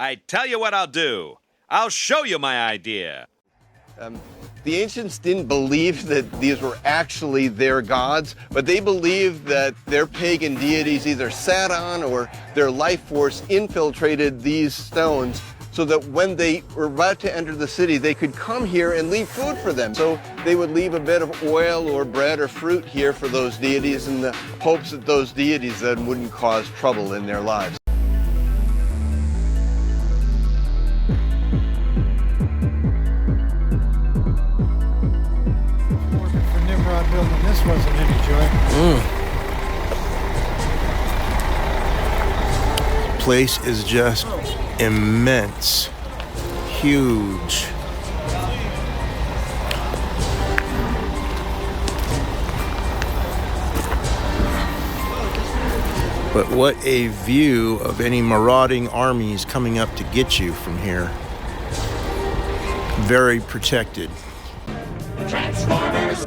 I tell you what I'll do. I'll show you my idea. The ancients didn't believe that these were actually their gods, but they believed that their pagan deities either sat on or their life force infiltrated these stones so that when they were about to enter the city, they could come here and leave food for them. So they would leave a bit of oil or bread or fruit here for those deities in the hopes that those deities then wouldn't cause trouble in their lives. Nimrod building this wasn't any joy. Place is just immense, huge. But what a view of any marauding armies coming up to get you from here. Very protected. Transformers.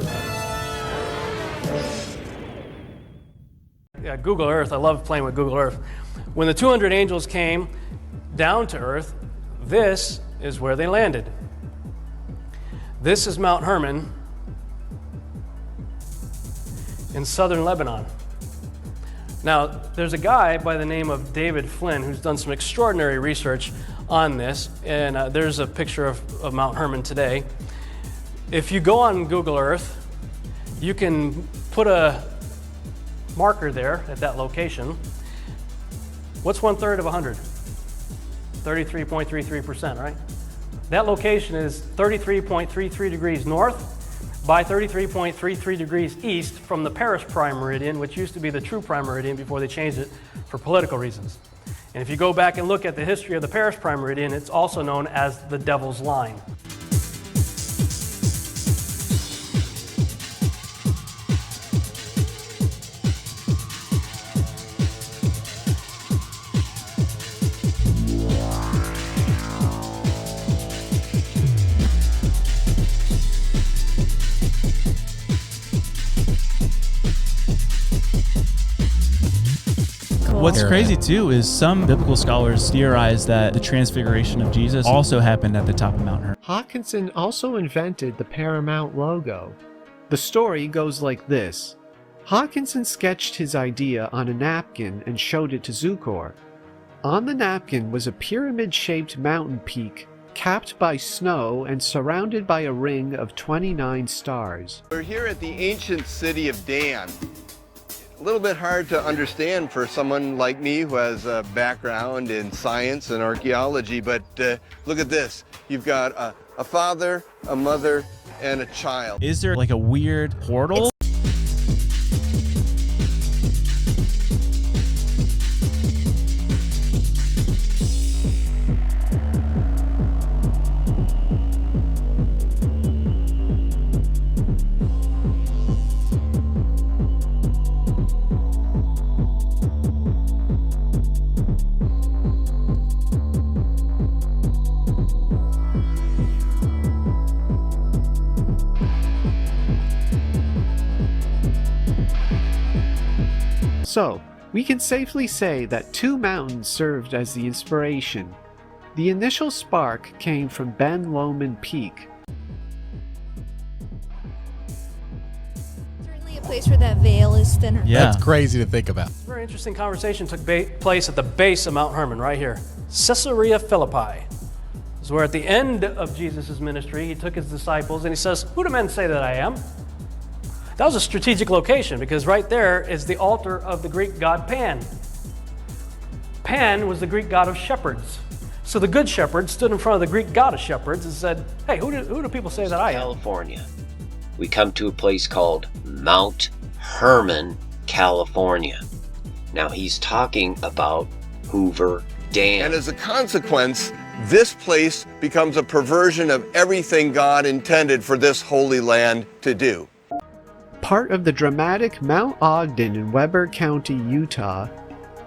Yeah, Google Earth, I love playing with Google Earth. When the 200 angels came down to Earth, this is where they landed. This is Mount Hermon in southern Lebanon. Now, there's a guy by the name of David Flynn who's done some extraordinary research on this, and there's a picture of Mount Hermon today. If you go on Google Earth, you can put a marker there at that location. What's 1/3 of 100? 33.33%, right? That location is 33.33 degrees north by 33.33 degrees east from the Paris prime meridian, which used to be the true prime meridian before they changed it for political reasons. And if you go back and look at the history of the Paris prime meridian, it's also known as the Devil's Line. What's crazy too is some biblical scholars theorize that the transfiguration of Jesus also happened at the top of Mount Hermon. Hawkinson also invented the Paramount logo. The story goes like this. Hawkinson sketched his idea on a napkin and showed it to Zukor. On the napkin was a pyramid-shaped mountain peak capped by snow and surrounded by a ring of 29 stars. We're here at the ancient city of Dan. A little bit hard to understand for someone like me who has a background in science and archaeology, but look at this. You've got a father, a mother, and a child. Is there like a weird portal? So, we can safely say that two mountains served as the inspiration. The initial spark came from Ben Lomond Peak. Certainly a place where that veil is thinner. Yeah. That's crazy to think about. A very interesting conversation took place at the base of Mount Hermon, right here. Caesarea Phillipi. This is where at the end of Jesus' ministry, he took his disciples and he says, "Who do men say that I am?" That was a strategic location because right there is the altar of the Greek god Pan. Pan was the Greek god of shepherds. So the good shepherd stood in front of the Greek god of shepherds and said, "Hey, who do people say that I am?" California. We come to a place called Mount Hermon, California. Now he's talking about Hoover Dam. And as a consequence, this place becomes a perversion of everything God intended for this holy land to do. Part of the dramatic Mount Ogden in Weber County, Utah,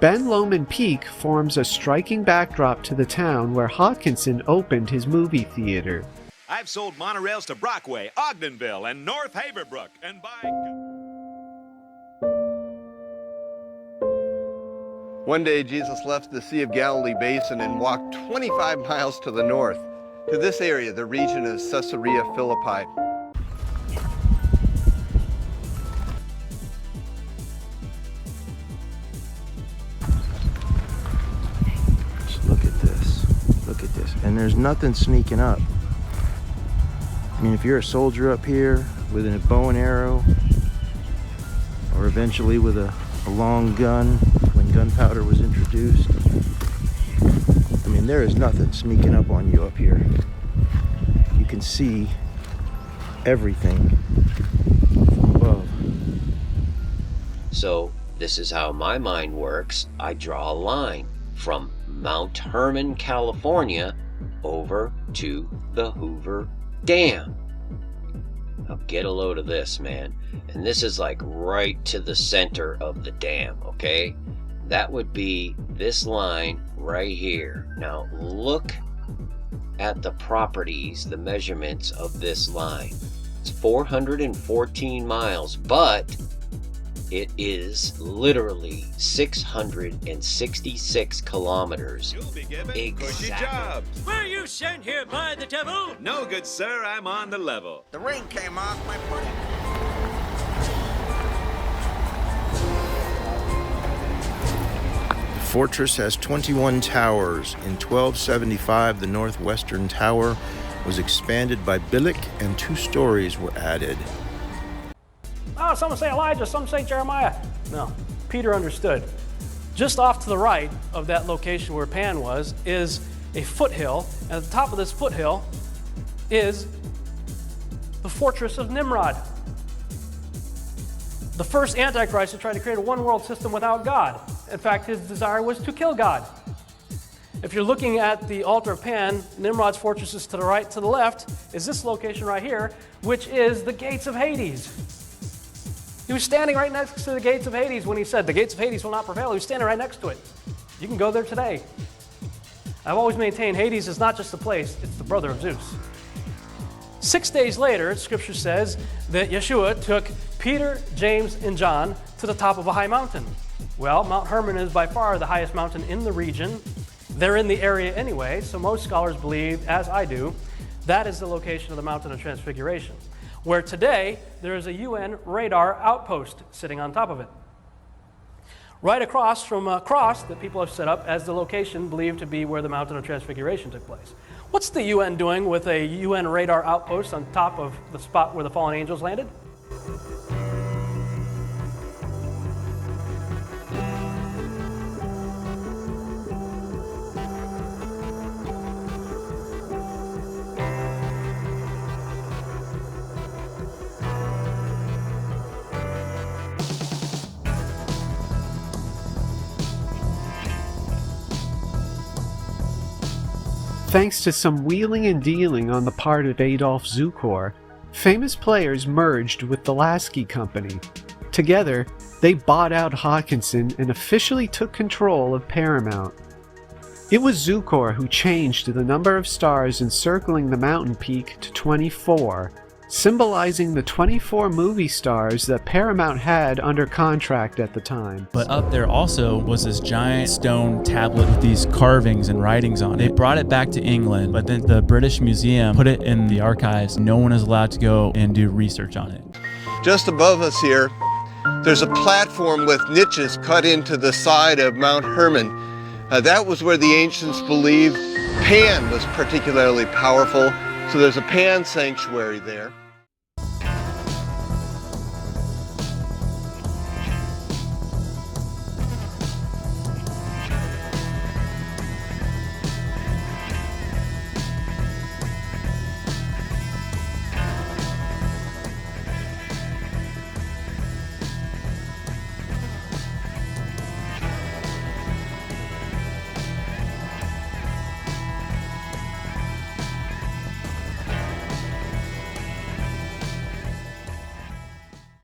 Ben Lomond Peak forms a striking backdrop to the town where Hawkinson opened his movie theater. I've sold monorails to Brockway, Ogdenville, and North Haverbrook, and by... One day, Jesus left the Sea of Galilee basin and walked 25 miles to the north, to this area, the region of Ceseria Phillipi. Just look at this. Look at this. And there's nothing sneaking up. I mean, if you're a soldier up here with a bow and arrow, or eventually with a long gun when gunpowder was introduced, I mean, there is nothing sneaking up on you up here. You can see everything from above. So this is how my mind works. I draw a line from Mount Hermon, California, over to the Hoover Dam. Now get a load of this, man. And this is like right to the center of the dam, okay? That would be this line right here. Now look at the properties, the measurements of this line. It's 414 miles, but it is literally 666 kilometers. You'll be given cushy Exactly. jobs. Were you sent here by the devil? No, good sir, I'm on the level. The ring came off my pudding. The fortress has 21 towers. In 1275, the northwestern tower was expanded by Billick and 2 stories were added. Oh, some say Elijah, some say Jeremiah. No, Peter understood. Just off to the right of that location where Pan was is a foothill, and at the top of this foothill is the fortress of Nimrod, the first Antichrist to try to create a one-world system without God. In fact, his desire was to kill God. If you're looking at the altar of Pan, Nimrod's fortress is to the right. To the left is this location right here, which is the gates of Hades. He was standing right next to the gates of Hades when he said, the gates of Hades will not prevail. He was standing right next to it. You can go there today. I've always maintained Hades is not just a place, it's the brother of Zeus. 6 days later, Scripture says that Yeshua took Peter, James, and John to the top of a high mountain. Well, Mount Hermon is by far the highest mountain in the region. They're in the area anyway, so most scholars believe, as I do, that is the location of the Mountain of Transfiguration, where today there is a UN radar outpost sitting on top of it. Right across from a cross that people have set up as the location believed to be where the Mountain of Transfiguration took place. What's the UN doing with a UN radar outpost on top of the spot where the fallen angels landed? Thanks to some wheeling and dealing on the part of Adolf Zukor, famous players merged with the Lasky Company. Together, they bought out Hawkinson and officially took control of Paramount. It was Zukor who changed the number of stars encircling the mountain peak to 24, symbolizing the 24 movie stars that Paramount had under contract at the time. But up there also was this giant stone tablet with these carvings and writings on it. They brought it back to England, but then the British Museum put it in the archives. No one is allowed to go and do research on it. Just above us here, there's a platform with niches cut into the side of Mount Hermon. That was where the ancients believed Pan was particularly powerful, so there's a Pan sanctuary there.